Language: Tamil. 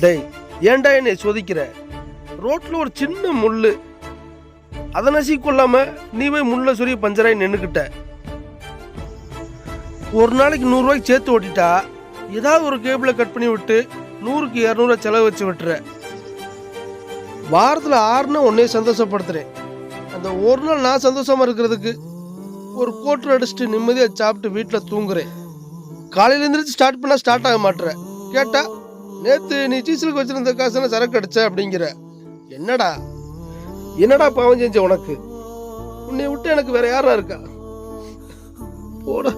டேய், ஏன்டா என்னை சோதிக்கிற? ரோட்ல ஒரு சின்ன முள்ளு, அதை நசிக்கொள்ளாம நீ போய் முள்ள சொரிய பஞ்சராய் நின்றுக்கிட்ட. ஒரு நாளைக்கு 100 ரூபாய்க்கு சேர்த்து ஓட்டிட்டா ஏதாவது ஒரு கேபிளை கட் பண்ணி விட்டு 100க்கு 200 செலவு வச்சு விட்டுற. வாரத்தில் 6 நாள் உன்னையே சந்தோஷப்படுத்துறேன். அந்த ஒரு நாள் நான் சந்தோஷமா இருக்கிறதுக்கு ஒரு கோட்டர் அடிச்சுட்டு நிம்மதியாக சாப்பிட்டு வீட்டில் தூங்குறேன். காலையில எழுந்திரிச்சு ஸ்டார்ட் பண்ணால் ஸ்டார்ட் ஆக மாட்டேற. கேட்டா நேற்று நீ டீசலுக்கு வச்சிருந்த காசு சரக்கு அடிச்ச அப்படிங்கிற. என்னடா என்னடா பாவம் செஞ்ச உனக்கு? உன்னை விட்டு எனக்கு வேற யாரா இருக்கா? போடா.